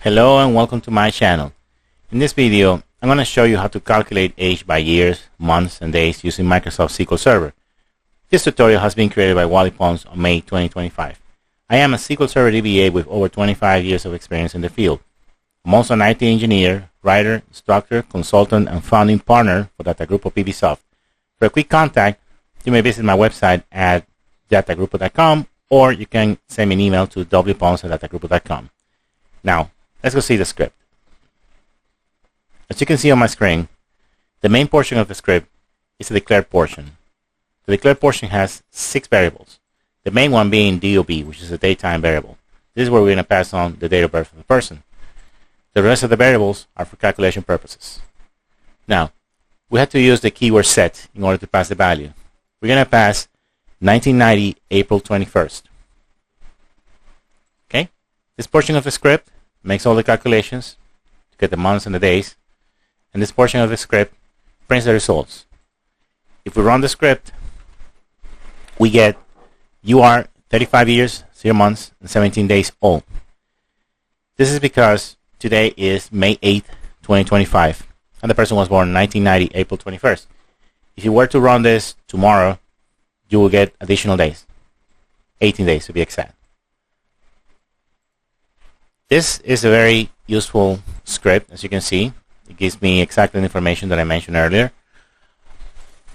Hello and welcome to my channel. In this video, I'm going to show you how to calculate age by years, months, and days using Microsoft SQL Server. This tutorial has been created by Wally Pons on May 2025. I am a SQL Server DBA with over 25 years of experience in the field. I'm also an IT engineer, writer, instructor, consultant, and founding partner for Data Group of PBSoft. For a quick contact, you may visit my website at datagroup.com, or you can send me an email to wpons@datagroup.com. Now, let's go see the script. As you can see on my screen, the main portion of the script is the declared portion. The declared portion has 6 variables, the main one being DOB, which is a datetime variable. This is where we're going to pass on the date of birth of the person. The rest of the variables are for calculation purposes. Now, we have to use the keyword set in order to pass the value. We're going to pass 1990 April 21st. Okay? This portion of the script makes all the calculations to get the months and the days, and this portion of the script prints the results. If we run the script, we get you are 35 years, 0 months, and 17 days old. This is because today is May 8th, 2025, and the person was born 1990, April 21st. If you were to run this tomorrow, you will get additional days, 18 days to be exact. This is a very useful script, as you can see. It gives me exactly the information that I mentioned earlier.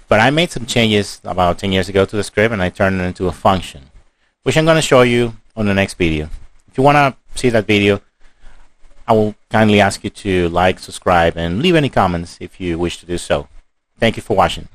But I made some changes about 10 years ago to the script, and I turned it into a function, which I'm going to show you on the next video. If you want to see that video, I will kindly ask you to like, subscribe, and leave any comments if you wish to do so. Thank you for watching.